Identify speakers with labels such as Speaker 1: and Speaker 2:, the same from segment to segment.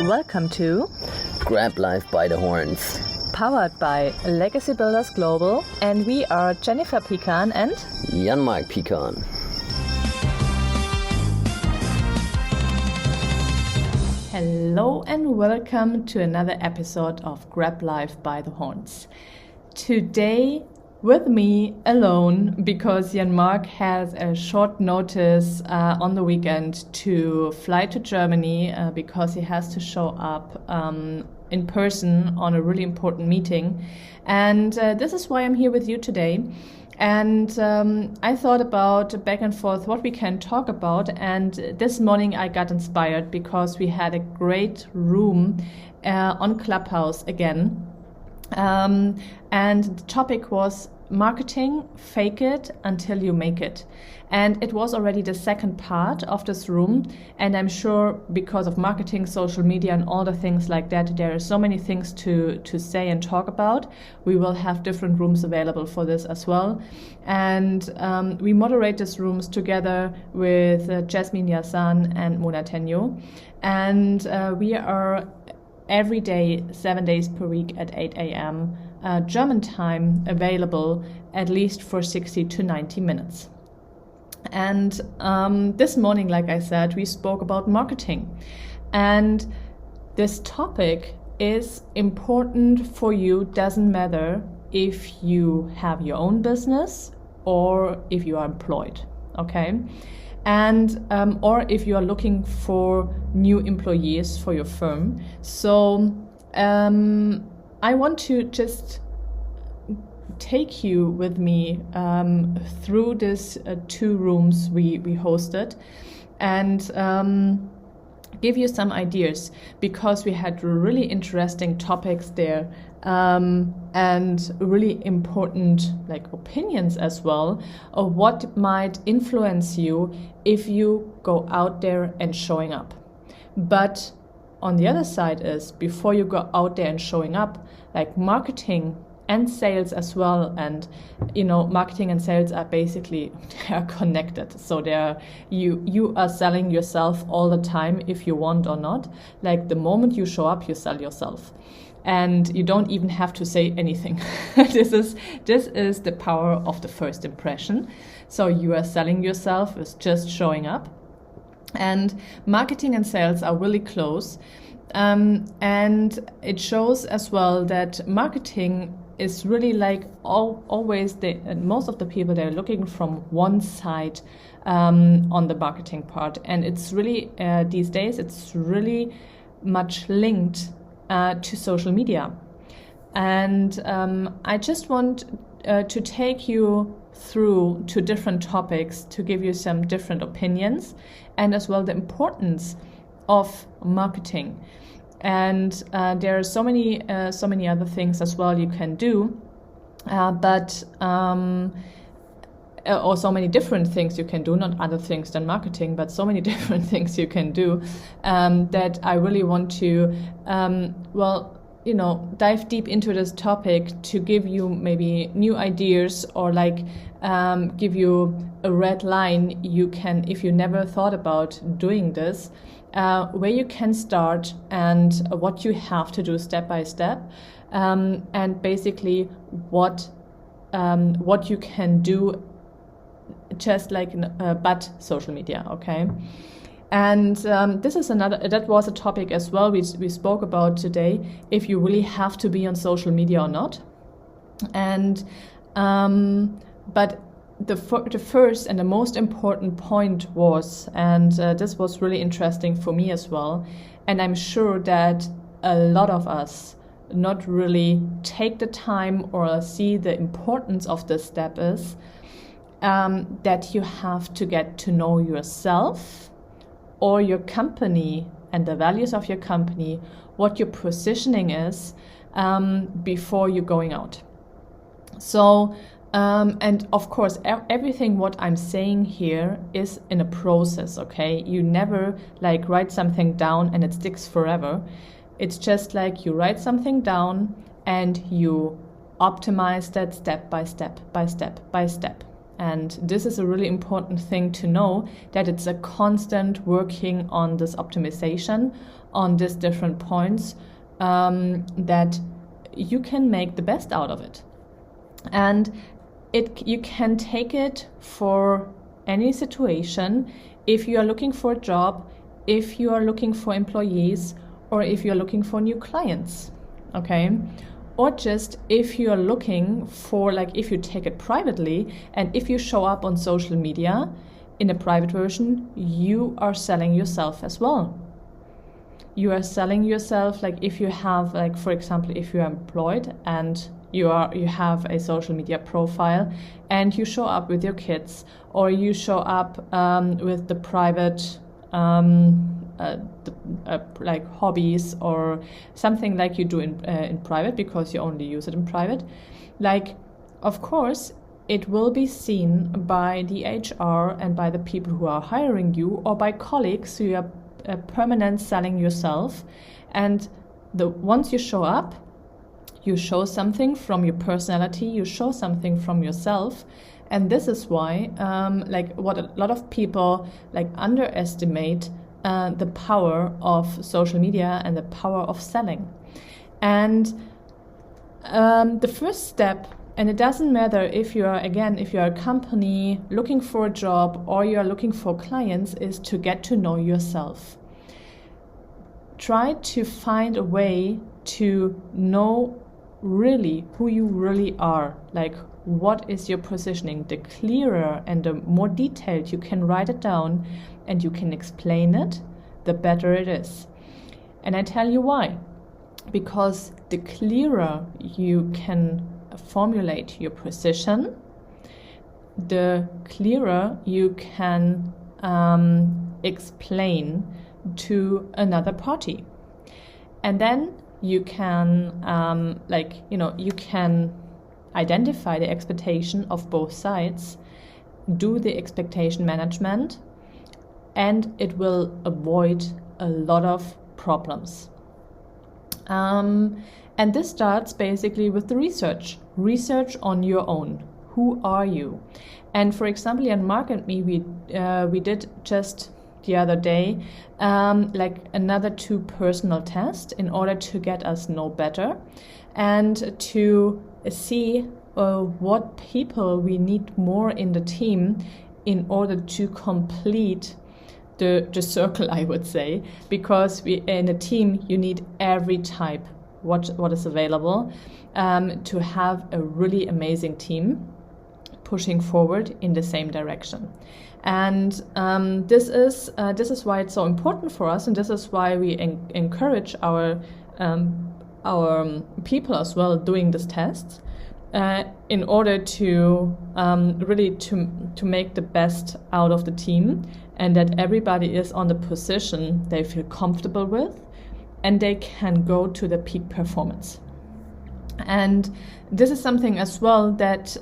Speaker 1: welcome to
Speaker 2: Grab Life by the Horns.
Speaker 1: Powered by Legacy Builders Global, and we are Jennifer Pecan and
Speaker 2: Jan-Mark Pecan.
Speaker 1: Hello and welcome to another episode of Grab Life by the Horns. Today with me alone, because Jan-Mark has a short notice on the weekend to fly to Germany because he has to show up in person on a really important meeting. And this is why I'm here with you today. And I thought about back and forth what we can talk about. And this morning I got inspired because we had a great room on Clubhouse again. And the topic was marketing, fake it until you make it. And it was already the second part of this room. And I'm sure because of marketing, social media, and all the things like that, there are so many things to say and talk about. We will have different rooms available for this as well. And we moderate these rooms together with Yasemin, Yazan, and Tenjo. And we are every day, 7 days per week at 8 a.m. German time, available at least for 60 to 90 minutes. And this morning, like I said, we spoke about marketing. And this topic is important for you. Doesn't matter if you have your own business or if you are employed, okay? And or if you are looking for new employees for your firm. So I want to just take you with me through these two rooms we hosted and give you some ideas, because we had really interesting topics there and really important opinions as well of what might influence you if you go out there and showing up. But on the other side is, before you go out there and showing up, marketing and sales as well, and marketing and sales are basically, they are connected. So you are selling yourself all the time if you want or not. The moment you show up, you sell yourself, and you don't even have to say anything. This is the power of the first impression. So you are selling yourself with just showing up, and marketing and sales are really close. And it shows as well that marketing is really always most of the people, they're looking from one side on the marketing part, and it's really these days it's really much linked to social media. And I just want to take you through to different topics to give you some different opinions, and as well the importance of marketing. And there are so many other things as well you can do, or so many different things you can do, not other things than marketing, but so many different things you can do that I really want to dive deep into this topic to give you maybe new ideas, or give you a red line you can, if you never thought about doing this, where you can start and what you have to do step by step, and basically what you can do just but social media, okay? And this is that was a topic as well we spoke about today, if you really have to be on social media or not. And but the first and the most important point was, and this was really interesting for me as well, and I'm sure that a lot of us not really take the time or see the importance of this step, is that you have to get to know yourself or your company and the values of your company, what your positioning is, before you're going out. So and of course, everything what I'm saying here is in a process, okay? You never write something down and it sticks forever. It's just you write something down and you optimize that step by step by step by step. And this is a really important thing to know, that it's a constant working on this optimization, on these different points, that you can make the best out of it. And you can take it for any situation. If you are looking for a job, if you are looking for employees, or if you're looking for new clients, okay? Or just if you're looking for, like, if you take it privately and if you show up on social media in a private version, you are selling yourself as well. You are selling yourself, like if you have, like, for example, if you're employed and you have a social media profile and you show up with your kids, or you show up with the private like hobbies or something like you do in private because you only use it in private, like, of course it will be seen by the HR and by the people who are hiring you, or by colleagues. So you are permanent selling yourself, and once you show up, you show something from your personality, you show something from yourself. And this is why like what a lot of people like underestimate the power of social media and the power of selling. And the first step, and it doesn't matter if you are a company looking for a job or you are looking for clients, is to get to know yourself. Try to find a way to know really who you really are, like what is your positioning. The clearer and the more detailed you can write it down and you can explain it, the better it is. And I tell you why. Because the clearer you can formulate your position, the clearer you can explain to another party. And then you can you can identify the expectation of both sides, do the expectation management, and it will avoid a lot of problems. And this starts basically with the research on your own. Who are you? And for example, Jan Mark and me, we did just the other day like another 2 personal tests in order to get us know better and to see what people we need more in the team in order to complete the circle, I would say, because in a team you need every type what is available to have a really amazing team pushing forward in the same direction. And this is why it's so important for us, and this is why we encourage our people as well doing these tests in order to really to make the best out of the team, and that everybody is on the position they feel comfortable with and they can go to the peak performance. And this is something as well that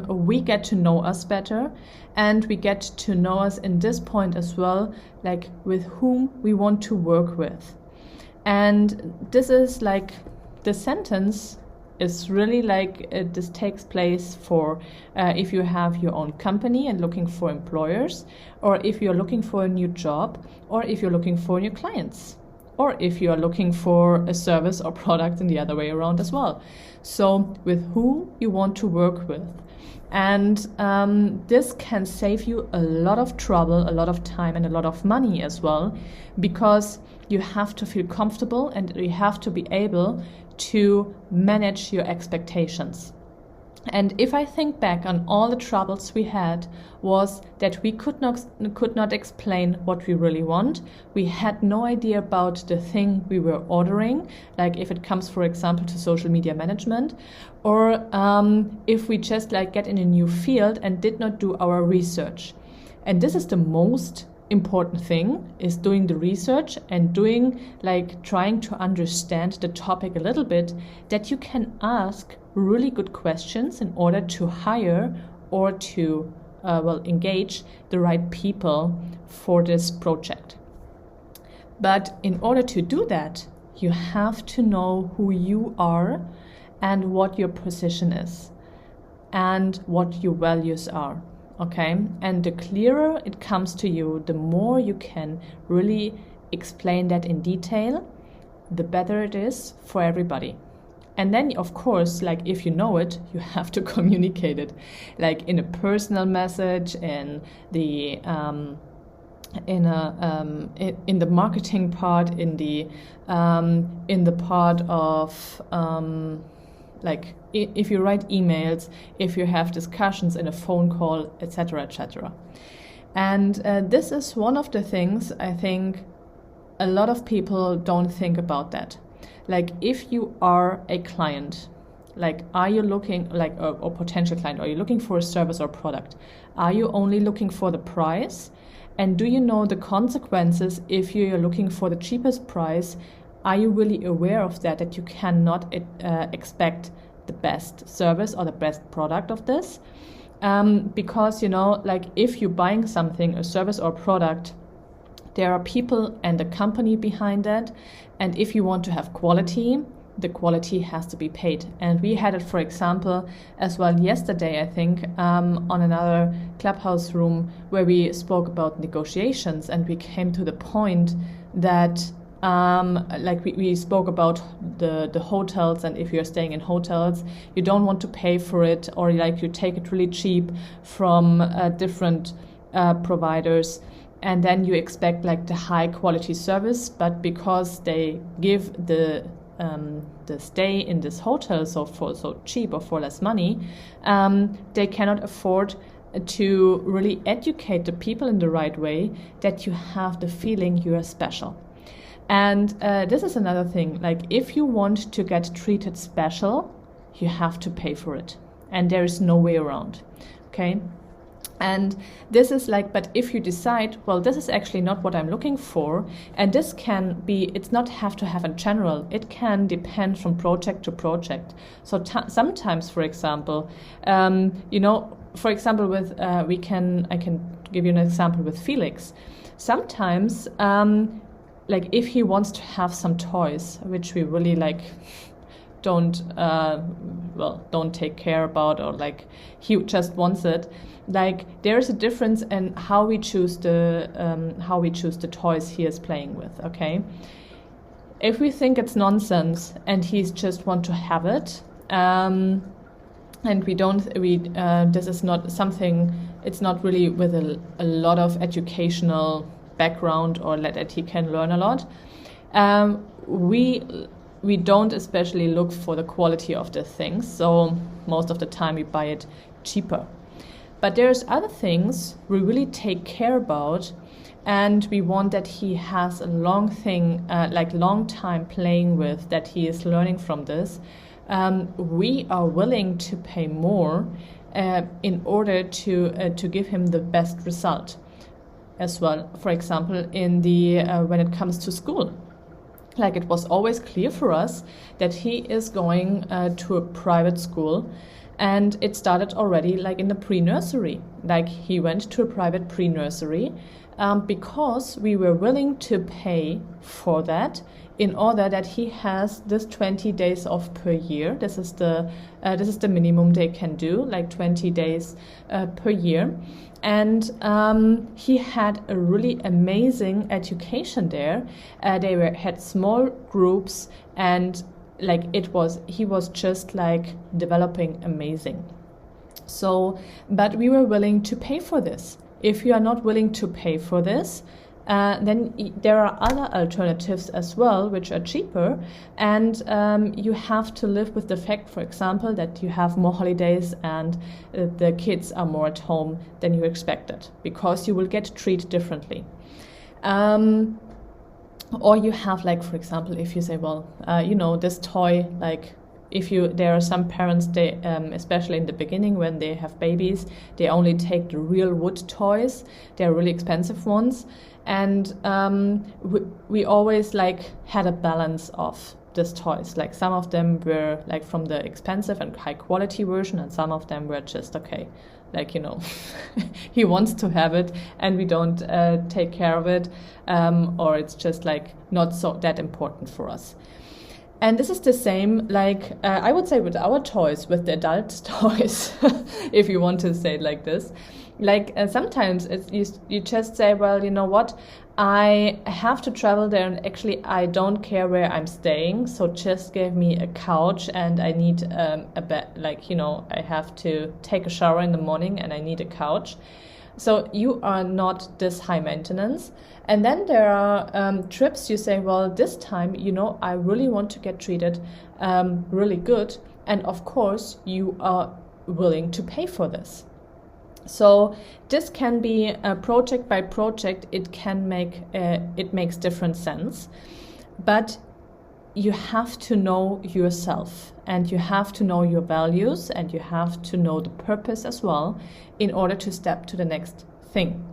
Speaker 1: we get to know us better, and we get to know us in this point as well, like with whom we want to work with. And this is like the sentence is really like this takes place for if you have your own company and looking for employers, or if you're looking for a new job, or if you're looking for new clients, or if you are looking for a service or product in the other way around as well. So with who you want to work with. And this can save you a lot of trouble, a lot of time, and a lot of money as well, because you have to feel comfortable and you have to be able to manage your expectations. And if I think back on all the troubles we had, was that we could not explain what we really want. We had no idea about the thing we were ordering, like if it comes, for example, to social media management, or if we just like get in a new field and did not do our research. And this is the most important thing, is doing the research and trying to understand the topic a little bit, that you can ask really good questions in order to hire or to engage the right people for this project. But in order to do that, you have to know who you are and what your position is and what your values are. okay? And the clearer it comes to you, the more you can really explain that in detail, the better it is for everybody. And then, of course, like if you know it, you have to communicate it, like in a personal message, in the in the marketing part, in the part of like if you write emails, if you have discussions in a phone call, etc., etc. And this is one of the things I think a lot of people don't think about that. Like if you are a client, like are you looking like or potential client, are you looking for a service or product? Are you only looking for the price? And do you know the consequences if you're looking for the cheapest price? Are you really aware of that you cannot expect the best service or the best product of this? Because, you know, like if you're buying something, a service or product, there are people and a company behind that. And if you want to have quality, the quality has to be paid. And we had it, for example, as well yesterday, I think, on another Clubhouse room where we spoke about negotiations, and we came to the point that like we spoke about the hotels, and if you're staying in hotels, you don't want to pay for it, or like you take it really cheap from different providers. And then you expect like the high quality service, but because they give the stay in this hotel so cheap or for less money, they cannot afford to really educate the people in the right way that you have the feeling you are special. And this is another thing, like if you want to get treated special, you have to pay for it, and there is no way around, okay? And this is like, but if you decide, well, this is actually not what I'm looking for, and this can be, it's not have to have in general, it can depend from project to project. So sometimes, for example, you know, for example, with, I can give you an example with Felix. Sometimes, like if he wants to have some toys, which we really like, don't take care about, or like he just wants it. Like there's a difference in how we choose the toys he is playing with. Okay, if we think it's nonsense and he's just want to have it, and this is not something. It's not really with a lot of educational background or that he can learn a lot. We don't especially look for the quality of the things, so most of the time we buy it cheaper. But there's other things we really take care about, and we want that he has a long time playing with, that he is learning from this. We are willing to pay more in order to give him the best result as well. For example, in the when it comes to school. Like it was always clear for us that he is going to a private school, and it started already like in the pre-nursery. Like he went to a private pre-nursery because we were willing to pay for that in order that he has this 20 days off per year. This is the minimum they can do, like 20 days per year. And he had a really amazing education there. They had small groups, and like he was just like developing amazing. So, but we were willing to pay for this. If you are not willing to pay for this, then there are other alternatives as well, which are cheaper, and you have to live with the fact, for example, that you have more holidays and the kids are more at home than you expected, because you will get treated differently. Or you have, like, for example, if you say, well, this toy, like, there are some parents, they especially in the beginning when they have babies, they only take the real wood toys. They're really expensive ones. And we always like had a balance of these toys. Like some of them were like from the expensive and high quality version, and some of them were just okay. Like, he wants to have it and we don't take care of it, or it's just like not so that important for us. And this is the same, like, I would say with our toys, with the adult toys, if you want to say it like this. Like sometimes you just say, well, you know what, I have to travel there, and actually I don't care where I'm staying, so just give me a couch, and I need a bed, like, you know, I have to take a shower in the morning and I need a couch. So you are not this high maintenance. And then there are trips you say, well, this time, you know, I really want to get treated really good, and of course you are willing to pay for this. So this can be project by project. It can make it makes different sense, but you have to know yourself, and you have to know your values, and you have to know the purpose as well in order to step to the next thing.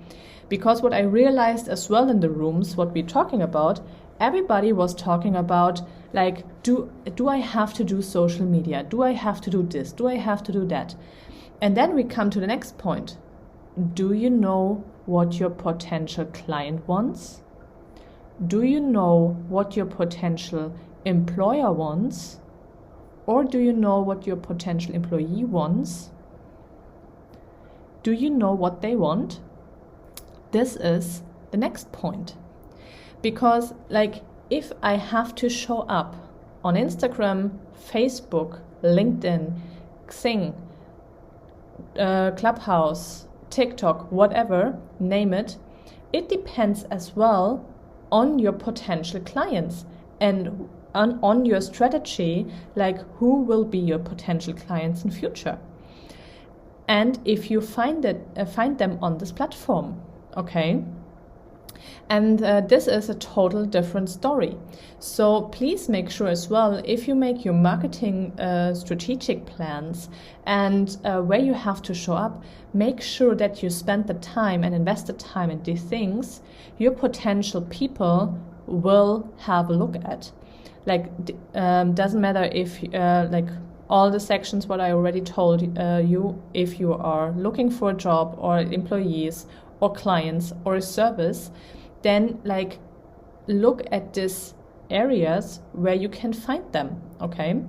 Speaker 1: Because what I realized as well in the rooms, what we're talking about, everybody was talking about, like, do I have to do social media? Do I have to do this? Do I have to do that? And then we come to the next point. Do you know what your potential client wants? Do you know what your potential employer wants? Or do you know what your potential employee wants? Do you know what they want? This is the next point. Because, like, if I have to show up on Instagram, Facebook, LinkedIn, Xing, Clubhouse, TikTok, whatever, name it, it depends as well on your potential clients and on your strategy, like who will be your potential clients in future. And if you find them on this platform, okay? And this is a total different story. So please make sure as well, if you make your marketing strategic plans and where you have to show up, make sure that you spend the time and invest the time in these things your potential people will have a look at. Like, doesn't matter if, like, all the sections what I already told you, if you are looking for a job or employees or clients or a service, then, like, look at these areas where you can find them, okay?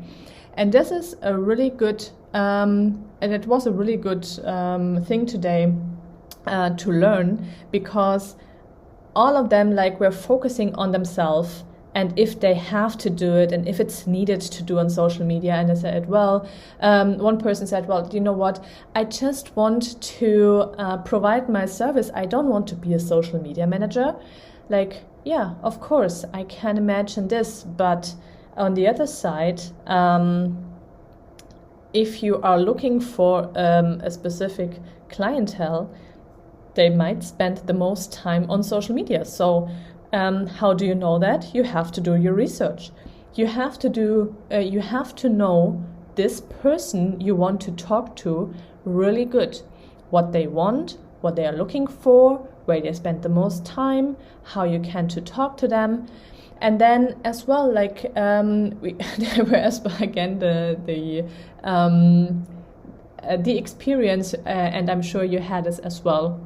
Speaker 1: And this is a really good, and it was a really good thing today to learn, because all of them, like, were focusing on themselves and if they have to do it and if it's needed to do on social media. And I said, well, one person said, well, you know what, I just want to provide my service. I don't want to be a social media manager. Like, yeah, of course, I can imagine this. But on the other side, if you are looking for a specific clientele, they might spend the most time on social media. So how do you know that? You have to do your research. You have to know this person you want to talk to really good. What they want, what they are looking for, where they spend the most time, how you can to talk to them. And then as well, like, there were as well again the experience, and I'm sure you had this as well,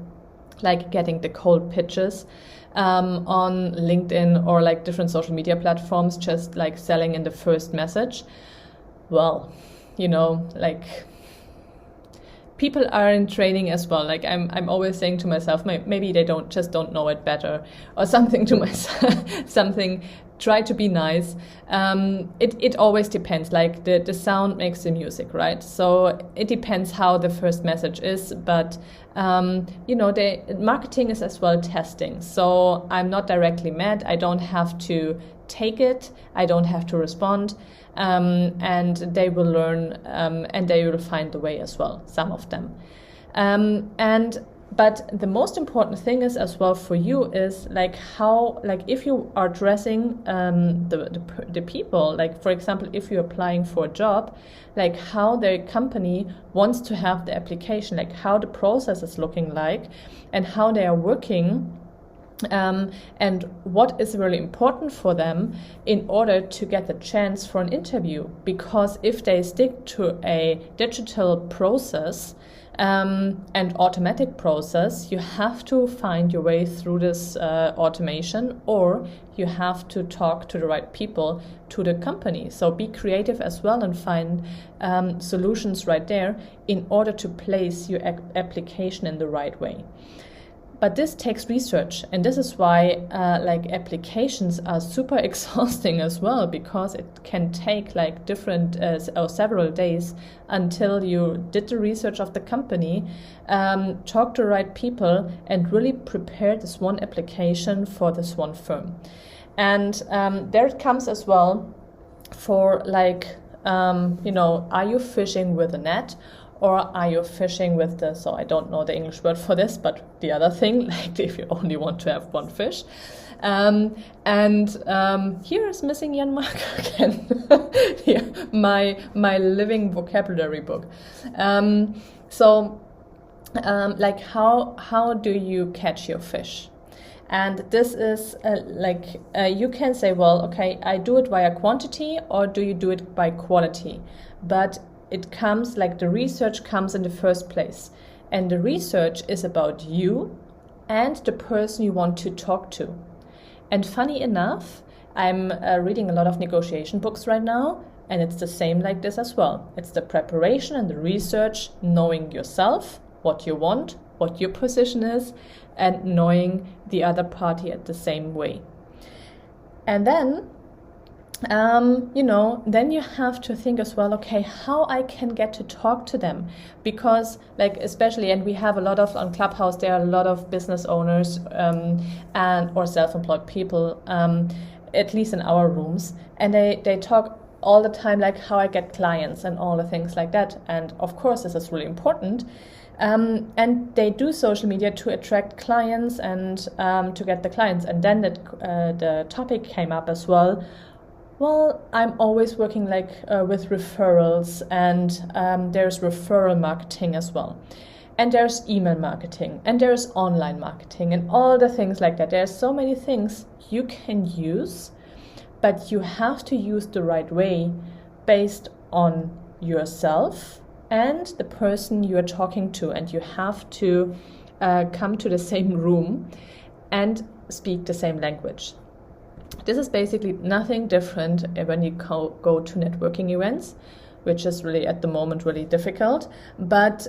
Speaker 1: like getting the cold pitches on LinkedIn or like different social media platforms, just like selling in the first message. Well, you know, like, people are in training as well. Like, I'm always saying to myself, maybe they don't know it better, or something to myself, something. Try to be nice. It always depends. Like, the sound makes the music, right? So it depends how the first message is. But you know, the marketing is as well testing. So I'm not directly mad. I don't have to take it. I don't have to respond. And they will learn, and they will find the way as well. Some of them, But the most important thing is as well for you is like how, like, if you are addressing the people, like, for example, if you're applying for a job, like how the company wants to have the application, like how the process is looking like and how they are working, and what is really important for them in order to get the chance for an interview. Because if they stick to a digital process, and automatic process, you have to find your way through this automation, or you have to talk to the right people, to the company. So be creative as well and find solutions right there in order to place your application in the right way. But this takes research, and this is why applications are super exhausting as well, because it can take like different or several days until you did the research of the company, talk to the right people, and really prepare this one application for this one firm. And there it comes as well for are you fishing with a net? Or are you fishing with so I don't know the English word for this, but the other thing, like if you only want to have one fish. Here is missing Jan Mark again. Here, my living vocabulary book. How do you catch your fish? And this is you can say, well, okay, I do it via quantity, or do you do it by quality? But it comes the research comes in the first place. And the research is about you and the person you want to talk to. And funny enough, I'm reading a lot of negotiation books right now, and it's the same like this as well. It's the preparation and the research, knowing yourself, what you want, what your position is, and knowing the other party at the same way. And then then you have to think as well, okay, how I can get to talk to them, because especially, and we have a lot of on Clubhouse, there are a lot of business owners and or self-employed people, at least in our rooms, and they talk all the time how I get clients and all the things like that. And of course, this is really important. And they do social media to attract clients and to get the clients. And then the topic came up as well. Well, I'm always working with referrals, and there's referral marketing as well. And there's email marketing, and there's online marketing, and all the things like that. There's so many things you can use, but you have to use the right way based on yourself and the person you're talking to. And you have to come to the same room and speak the same language. This is basically nothing different when you go to networking events, which is really at the moment really difficult. But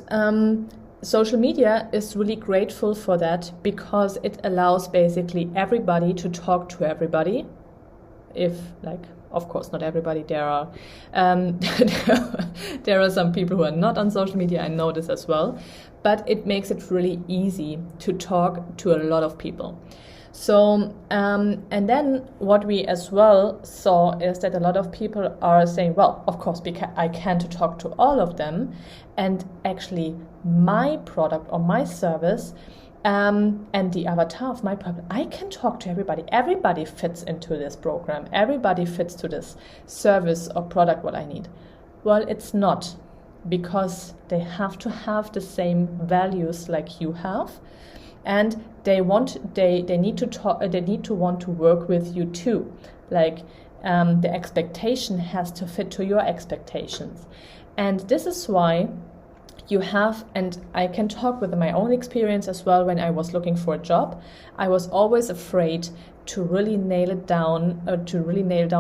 Speaker 1: social media is really grateful for that, because it allows basically everybody to talk to everybody. Of course, not everybody. There are there are some people who are not on social media. I know this as well, but it makes it really easy to talk to a lot of people. So, and then what we as well saw is that a lot of people are saying, well, of course, I can't talk to all of them. And actually, my product or my service and the avatar of my product, I can talk to everybody. Everybody fits into this program. Everybody fits to this service or product what I need. Well, it's not, because they have to have the same values like you have. And they need to want to work with you too. The expectation has to fit to your expectations. And this is why you have, and I can talk with my own experience as well. When I was looking for a job, I was always afraid to really nail down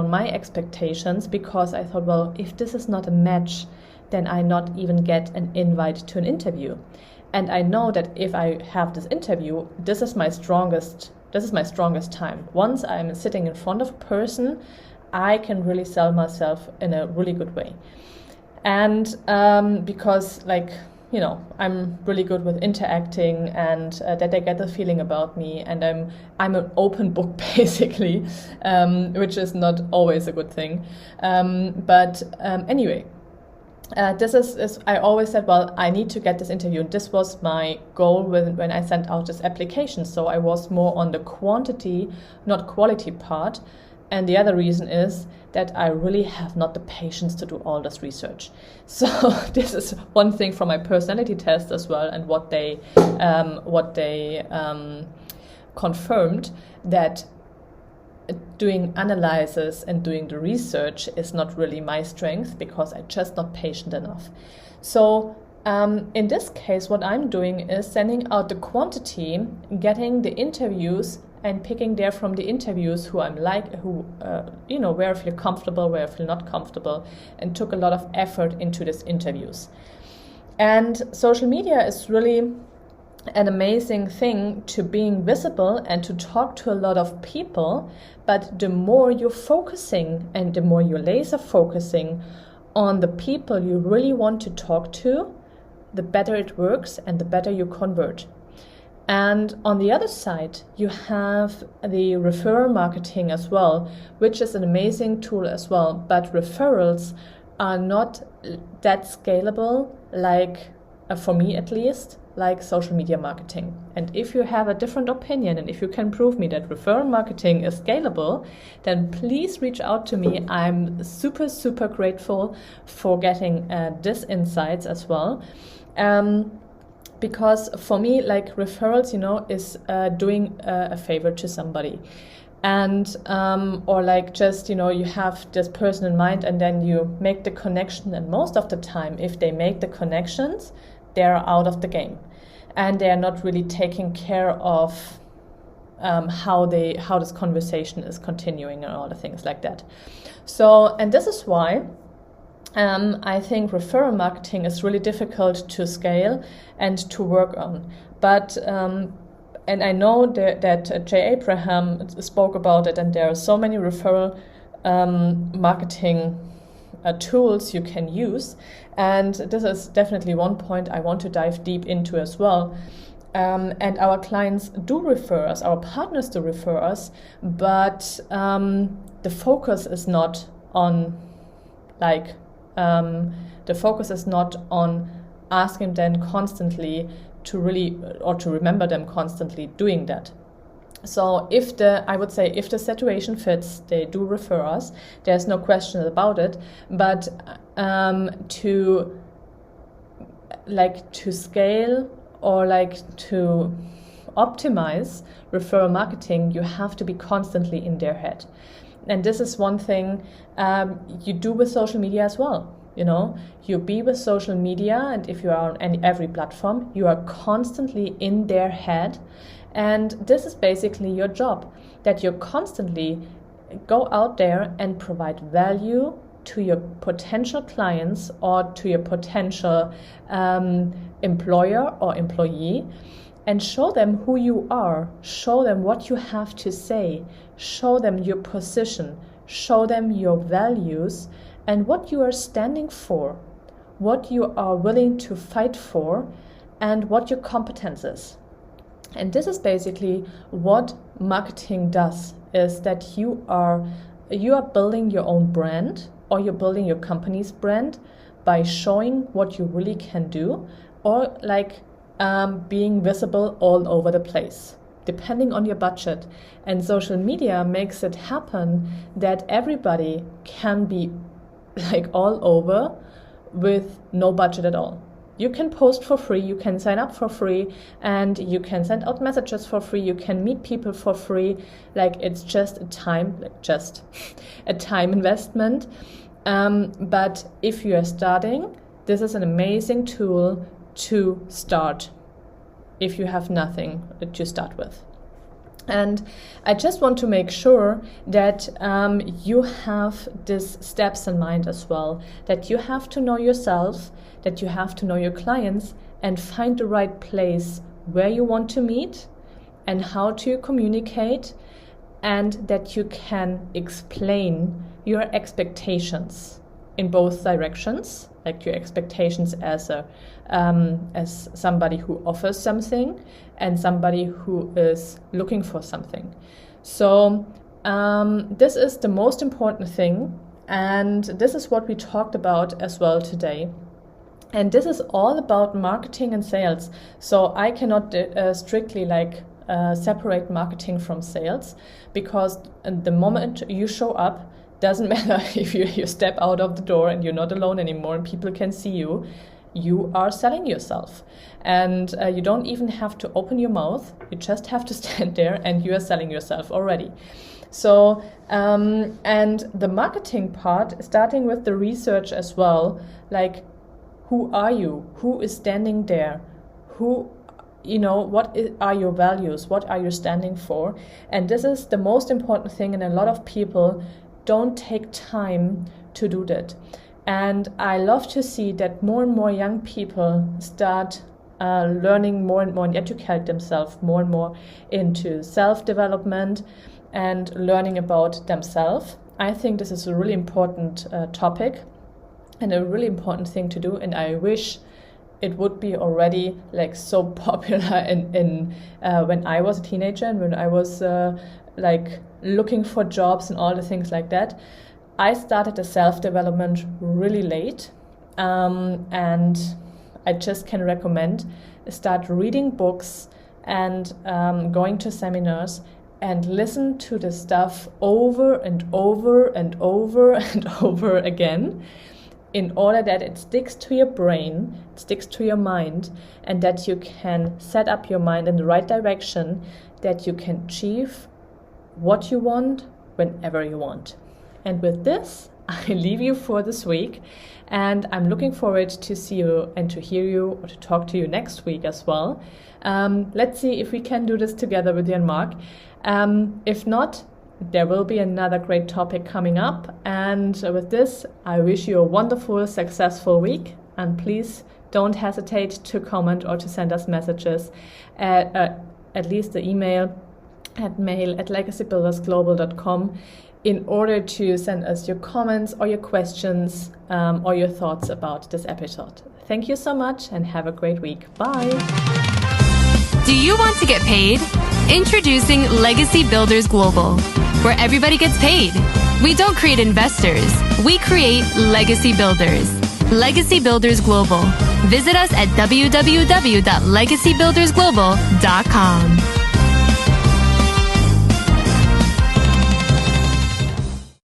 Speaker 1: my expectations, because I thought, well, if this is not a match, then I not even get an invite to an interview. And I know that if I have this interview, this is my strongest time. Once I'm sitting in front of a person, I can really sell myself in a really good way. And because I'm really good with interacting, and that they get the feeling about me, and I'm an open book basically, which is not always a good thing. Anyway. This is I always said, well, I need to get this interview. And this was my goal when I sent out this application. So I was more on the quantity, not quality part. And the other reason is that I really have not the patience to do all this research. So this is one thing from my personality test as well, and what they confirmed, that doing analysis and doing the research is not really my strength, because I'm just not patient enough. So In this case, what I'm doing is sending out the quantity, getting the interviews, and picking there from the interviews who I'm like, where I feel comfortable, where I feel not comfortable, and took a lot of effort into these interviews. And social media is really an amazing thing to being visible and to talk to a lot of people. But the more you're focusing and the more you're laser focusing on the people you really want to talk to, the better it works and the better you convert. And on the other side, you have the referral marketing as well, which is an amazing tool as well. But referrals are not that scalable, like, for me at least, like social media marketing. And if you have a different opinion and if you can prove me that referral marketing is scalable, then please reach out to me. I'm super, super grateful for getting these insights as well. Because for me, like, referrals, is doing a favor to somebody. And or like just, you have this person in mind and then you make the connection. And most of the time, if they make the connections, they're out of the game. And they're not really taking care of how this conversation is continuing and all the things like that. So, and this is why I think referral marketing is really difficult to scale and to work on. But and I know that Jay Abraham spoke about it, and there are so many referral marketing tools you can use. And this is definitely one point I want to dive deep into as well. And our clients do refer us, our partners do refer us, but the focus is not on the focus is not on asking them constantly to really, or to remember them constantly doing that. So if the situation fits, they do refer us. There's no question about it. But to scale or to optimize referral marketing, you have to be constantly in their head. And this is one thing you do with social media as well. You be with social media, and if you are on every platform, you are constantly in their head. And this is basically your job, that you constantly go out there and provide value to your potential clients or to your potential employer or employee, and show them who you are, show them what you have to say, show them your position, show them your values and what you are standing for, what you are willing to fight for, and what your competence is. And this is basically what marketing does, is that you are building your own brand, or you're building your company's brand by showing what you really can do, or being visible all over the place, depending on your budget. And social media makes it happen that everybody can be all over with no budget at all. You can post for free, you can sign up for free, and you can send out messages for free, you can meet people for free. It's just a time investment. But if you are starting, this is an amazing tool to start if you have nothing to start with. And I just want to make sure that you have these steps in mind as well, that you have to know yourself, that you have to know your clients and find the right place where you want to meet and how to communicate, and that you can explain your expectations in both directions, like your expectations as somebody who offers something and somebody who is looking for something. So this is the most important thing, and this is what we talked about as well today. And this is all about marketing and sales. So I cannot strictly separate marketing from sales, because the moment you show up, doesn't matter if you step out of the door and you're not alone anymore and people can see you, you are selling yourself. And you don't even have to open your mouth, you just have to stand there and you are selling yourself already. So, and the marketing part, starting with the research as well, who are you? Who is standing there? What are your values? What are you standing for? And this is the most important thing, and a lot of people don't take time to do that. And I love to see that more and more young people start learning more and more and educate themselves more and more into self-development and learning about themselves. I think this is a really important topic and a really important thing to do, and I wish it would be already like so popular in when I was a teenager and when I was like looking for jobs and all the things like that. I started the self-development really late, and I just can recommend start reading books and going to seminars and listen to the stuff over and over and over and over again, in order that it sticks to your brain, it sticks to your mind, and that you can set up your mind in the right direction, that you can achieve what you want whenever you want. And with this, I leave you for this week, and I'm looking forward to see you and to hear you or to talk to you next week as well. Let's see if we can do this together with Jan Mark. If not, there will be another great topic coming up. And with this, I wish you a wonderful, successful week. And please don't hesitate to comment or to send us messages at least the email at mail@legacybuildersglobal.com in order to send us your comments or your questions or your thoughts about this episode. Thank you so much and have a great week. Bye.
Speaker 3: Do you want to get paid? Introducing Legacy Builders Global, where everybody gets paid. We don't create investors. We create legacy builders. Legacy Builders Global. Visit us at www.legacybuildersglobal.com.